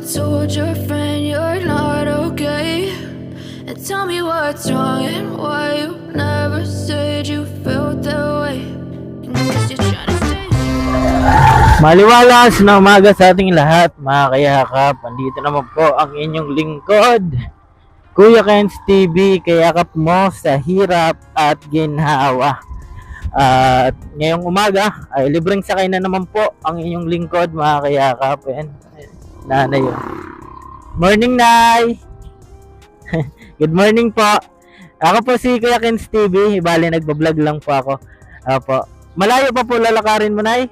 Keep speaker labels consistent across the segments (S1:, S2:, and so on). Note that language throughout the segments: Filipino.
S1: told your friend you're not okay? And tell me what's wrong and why you never said you felt that way. And guess you're trying to stay.
S2: Maliwalas na umaga sa ating lahat, mga kayakap. Andito naman po ang inyong lingkod, Kuya Ken's TV, kayakap mo sa hirap at ginhawa. At ngayong umaga ay libreng sakay na naman po ang inyong lingkod, mga kayakap. Ayan, nanay yun. Morning, Nay! Good morning po. Ako po si Kuya Ken's TV. Bali, nagbablog lang po ako. Opo. Malayo pa po lalakarin mo, Nay?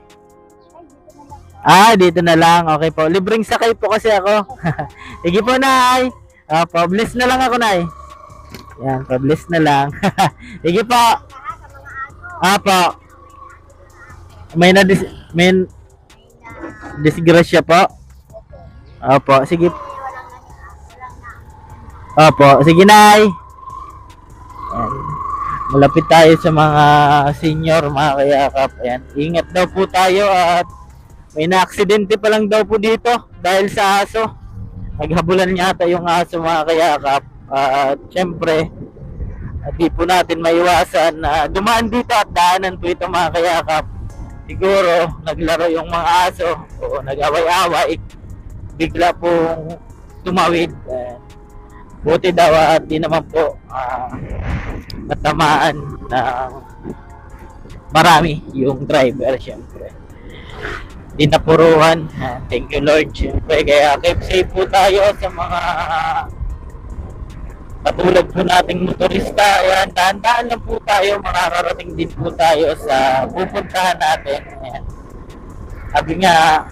S2: Dito na lang. Okay po. Libreng sakay po kasi ako. Sige po, Nay. Publish na lang ako, Nay. Yan, publish na lang. Sige po. Po. May disgrasya po. Opo, sige. Opo, sige, Nay. Yan. Malapit tayo sa mga senior, mga kayakap. Ayan. Ingat daw po tayo at may na-aksidente pa lang daw po dito dahil sa aso. Naghabulan yata yung aso, mga kayakap. At syempre, di po natin maiwasan na dumaan dito at daanan po ito, mga kayakap. Siguro naglaro yung mga aso o nag-away-away, bigla pong tumawid. Buti daw at di naman po natamaan na marami yung driver, syempre. Di napuruhan. Thank you, Lord, syempre. Kaya keep safe po tayo sa mga katulad po nating motorista. Ayan, dahan-dahan lang po tayo, makakarating din po tayo sa pupuntahan natin. Ayan. Sabi nga,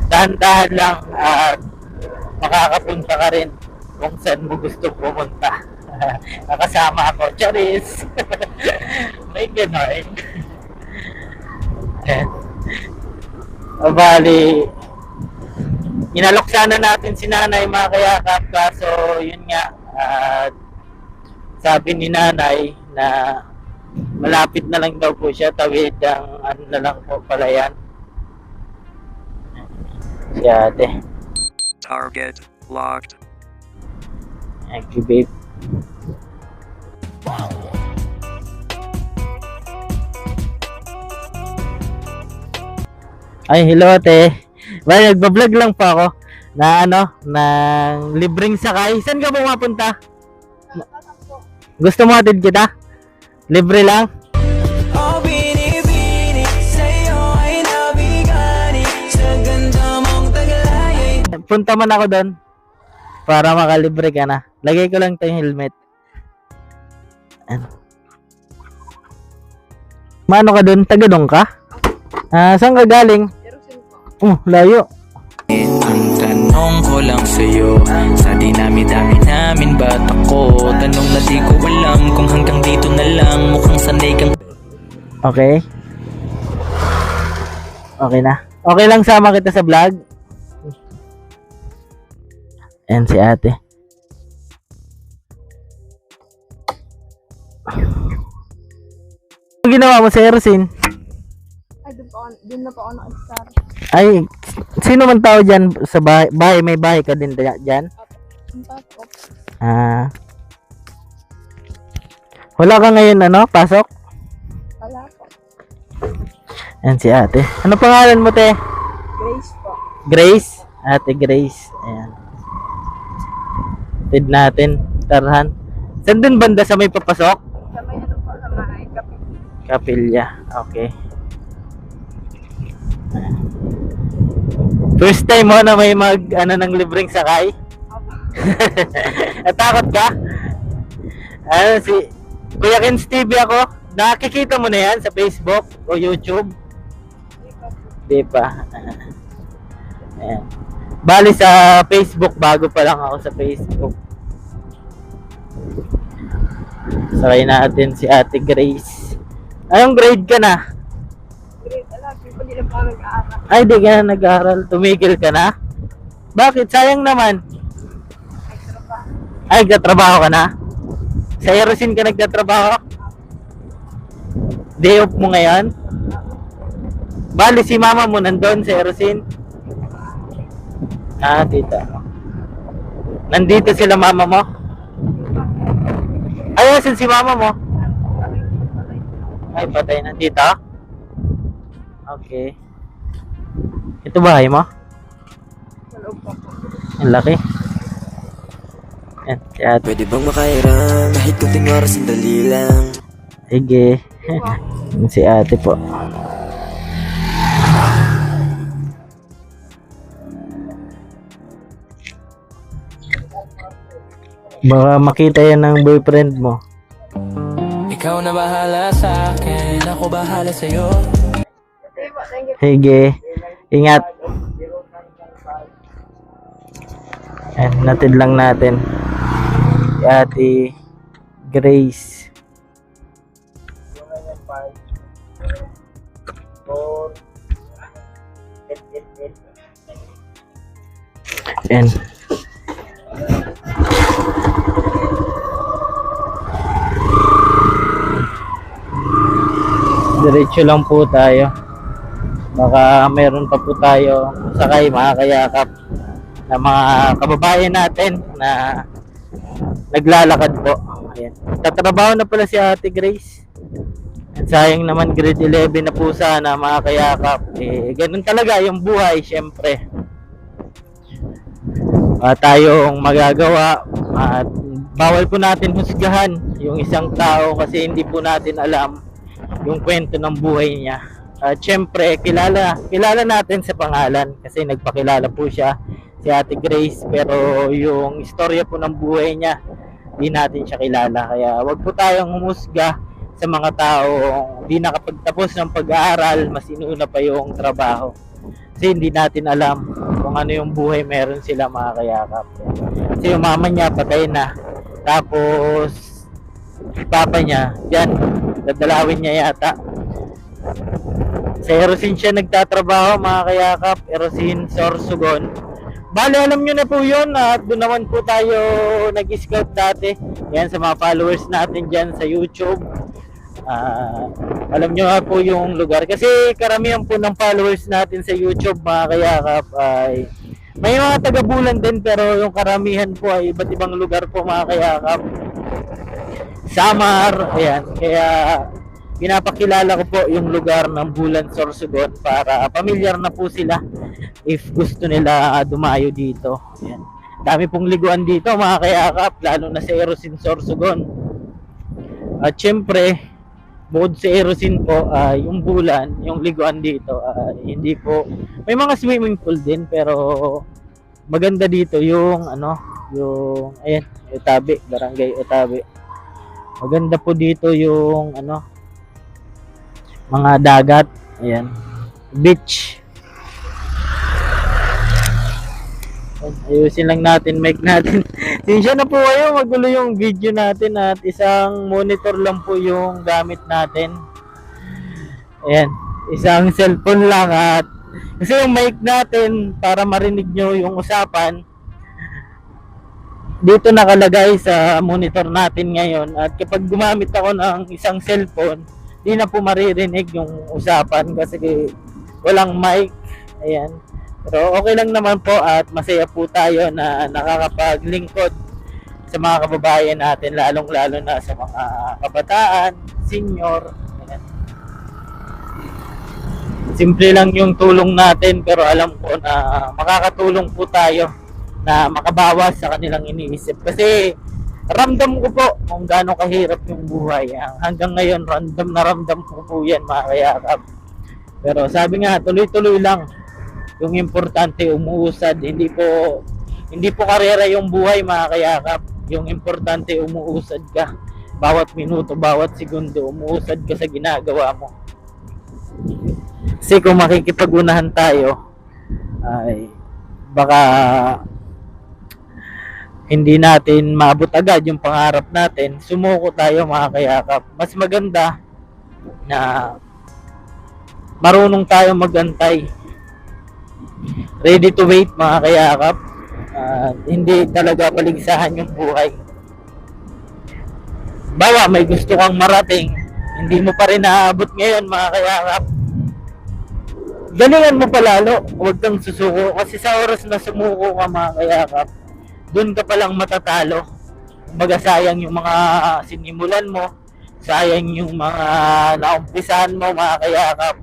S2: dahan-dahan lang at makakapunta ka rin kung saan mo gusto pumunta. Nakasama ako, Charis. May gano'n. Bali, inalok sana natin si nanay, mga kayakap, kaso yun nga, sabi ni nanay na malapit na lang daw po siya, tawid ang ano na lang po pala yan. Si ate.
S3: Target locked.
S2: Activate. Ay, hello ate. Well, nagbablog lang po ako na ng libreng sakay. Saan ka pumapunta? Gusto mo hatid kita? Libre lang?
S4: Oh, binibini sa'yo ay nabigani sa ganda mong taglay.
S2: Punta man ako doon para makalibre ka na. Lagay ko lang yung helmet. Ano? Mano ka doon? Taga doon ka? Saan ka galing? Layo.
S4: Ang tanong ko lang sa'yo, sa dinami-dami namin ba't ako? Tanong na di ko alam kung hanggang dito na lang, mukhang sanay kang...
S2: Okay. Okay na. Okay lang sama kita sa vlog. Ayan si ate. Ano ginawa mo sa Erosin?
S5: Ay, doon na po ako naka-star.
S2: Ay, sino man tao dyan sa bahay? May bahay ka din dyan?
S5: Ang pasok.
S2: Wala ka ngayon, pasok?
S5: Wala po.
S2: Ayan si ate. Ano pangalan mo, te?
S5: Grace po.
S2: Grace? Ate Grace. Ayan. Tid natin. Tarhan. Saan dun banda sa may papasok?
S5: Sa may ano po, sa may kapit.
S2: Kapilya. Okay. First time mo na may ng libreng sakay? Natakot ka? Si Kuya Ken's TV ako. Nakikita mo na yan sa Facebook o YouTube? Di pa. Ayan. Bali sa Facebook, bago pa lang ako sa Facebook. Sakay natin si Ate Grace. Anong grade ka na?
S5: Great, alam. Hindi na po ako nag-aaral.
S2: Ay, di ka na nag-aaral. Tumigil ka na? Bakit? Sayang naman. Ay, nagtatrabaho ka na? Sa Erosin ka nagtatrabaho? Day off mo ngayon? Bali, si mama mo nandun sa Erosin? Ah, tita mo. Nandito sila mama mo? Ay, asan si mama mo? Ay, patay na. Dito? Okay. Ito bahay mo?
S5: Sa loob pa po.
S2: Ang laki. Yan, si ate.
S6: Pwede bang makairam kahit kunting oras sandali lang?
S2: Sige. Yan si ate po. Baka makita yan ng boyfriend mo.
S4: Ikaw na bahala sa akin, ako bahala sa'yo.
S5: Sige po, thank you.
S2: Sige. Ingat. Yan, natid lang natin. Si Ate Grace. Yan. Diretso lang po tayo. Baka meron pa po tayo sakay makakayakap na mga kababayan natin na naglalakad po. Ayan. Tatrabaho na pala si Ate Grace. At sayang naman grade 11 na po sana mga kayakap. Ganun talaga yung buhay syempre. Tayong magagawa at bawal po natin husgahan yung isang tao kasi hindi po natin alam yung kwento ng buhay niya. At syempre kilala natin sa pangalan kasi nagpakilala po siya si Ate Grace, pero yung istorya po ng buhay niya hindi natin siya kilala. Kaya wag po tayong humusga sa mga taong hindi nakapagtapos ng pag-aaral, mas inuuna pa yung trabaho. Kasi hindi natin alam kung ano yung buhay meron sila mga kayakap. Kasi yung mama niya patay na. Tapos papa niya, yan, dadalawin niya yata. Sa Erosin siya nagtatrabaho mga kayakap, Erosin Sorsogon. Bale, alam nyo na po yun at doon naman po tayo nag-scout dati. Yan sa mga followers natin dyan sa YouTube. Alam nyo nga po yung lugar kasi karamihan po ng followers natin sa YouTube mga kayakap ay may mga taga-Bulan din, pero yung karamihan po ay iba't ibang lugar po mga kayakap. Samar, ayan, kaya pinapakilala ko po yung lugar ng Bulan, Sorsogon para pamilyar na po sila if gusto nila dumayo dito. Ayan. Dami pong liguan dito mga kayakap, lalo na sa Erosin Sorsogon. At syempre, bukod sa Erosin po, yung Bulan, yung liguan dito, hindi po, may mga swimming pool din, pero maganda dito yung yung ayan, Utabi, Barangay Utabi. Maganda po dito yung mga dagat, ayan, beach. Ayusin lang natin mic natin. Sinsya na po kayo, magulo yung video natin at isang monitor lang po yung gamit natin. Ayan, isang cellphone lang at kasi yung mic natin para marinig nyo yung usapan dito nakalagay sa monitor natin ngayon, at kapag gumamit ako ng isang cellphone di na po maririnig yung usapan kasi walang mic. Ayan. Pero okay lang naman po at masaya po tayo na nakakapaglingkod sa mga kababayan natin, lalong-lalo na sa mga kabataan, senior. Ayan. Simple lang yung tulong natin, pero alam ko na makakatulong po tayo na makabawas sa kanilang iniisip. Kasi ramdam ko po kung gaano kahirap yung buhay. Hanggang ngayon, ramdam ko po yan mga kayakap. Pero sabi nga, tuloy-tuloy lang. Yung importante umuusad, hindi po karera yung buhay mga kayakap. Yung importante umuusad ka. Bawat minuto, bawat segundo, umuusad ka sa ginagawa mo. Kasi kung makikipag-unahan tayo, ay baka hindi natin maabot agad yung pangarap natin. Sumuko tayo mga kayakap. Mas maganda na marunong tayo magantay. Ready to wait mga kayakap. Hindi talaga paligsahan yung buhay. Bawa may gusto kang marating, hindi mo pa rin naaabot ngayon mga kayakap. galingan mo palalo, huwag kang susuko. Kasi sa oras na sumuko ka mga kayakap, doon ka palang matatalo. Kumbaga sayang yung mga sinimulan mo, sayang yung mga naumpisahan mo mga kayakap.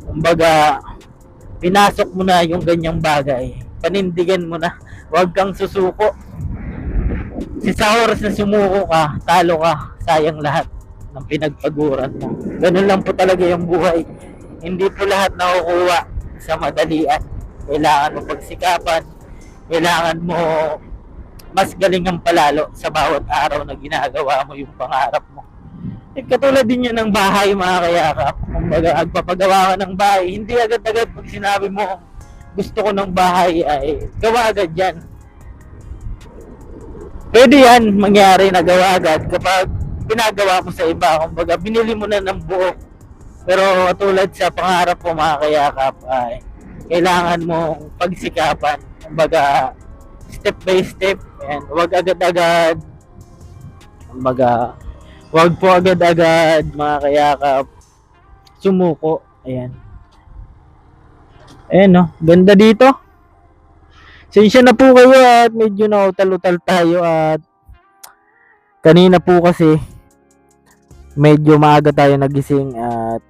S2: Kumbaga, pinasok mo na yung ganyang bagay. Panindigan mo na, huwag kang susuko. Kasi sa oras na sumuko ka, talo ka, sayang lahat ng pinagpaguran mo. Ganun lang po talaga yung buhay. Hindi po lahat nakukuha sa madalian. Kailangan mo pagsikapan, kailangan mo mas galingan palalo sa bawat araw na ginagawa mo yung pangarap mo. Katulad din yan ng bahay mga kayakap. Kumbaga, agpapagawa ka ng bahay, hindi agad-agad pag sinabi mo gusto ko ng bahay ay gawa agad yan. Pwede yan mangyari na gawa agad kapag pinagawa mo sa iba. Kumbaga, binili mo na ng buo. Pero tulad sa pangarap mo mga kayakap ay kailangan mong pagsikapan. Kumbaga, step by step. Ayan, huwag agad-agad. Kumbaga, huwag po agad-agad mga kayakap sumuko. Ayan. Ayan no, ganda dito. Sensya na po kayo at medyo nautal-utal tayo at kanina po kasi medyo maaga tayo nagising at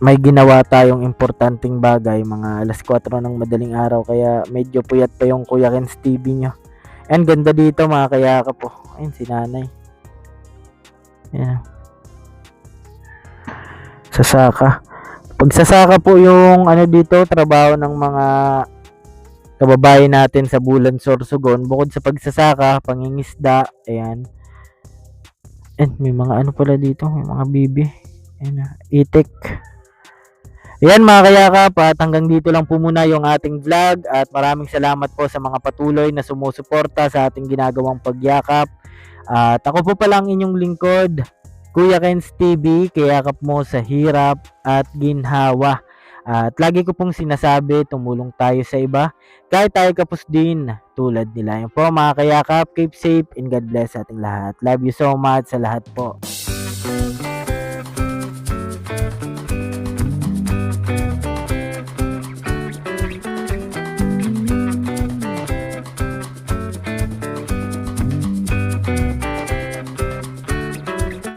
S2: may ginawa tayong importanteng bagay mga alas 4 ng madaling araw kaya medyo puyat pa yung Kuya Ken's TV nyo. And ganda dito mga kayakap po. Ayun si nanay. Ayan. Sasaka. Pagsasaka po yung ano dito, trabaho ng mga kababayan natin sa Bulan, Sorsogon. Bukod sa pagsasaka, pangingisda, ayan. And may mga ano pala dito, may mga bibi. Ayan, itik. Ayan mga kayakap, at hanggang dito lang po muna yung ating vlog at maraming salamat po sa mga patuloy na sumusuporta sa ating ginagawang pagyakap. At ako po pala ang inyong lingkod, Kuya Ken's TV, kayakap mo sa hirap at ginhawa. At lagi ko pong sinasabi, tumulong tayo sa iba, kahit tayo kapos din tulad nila. Yun po mga kayakap, keep safe and God bless ating lahat. Love you so much sa lahat po.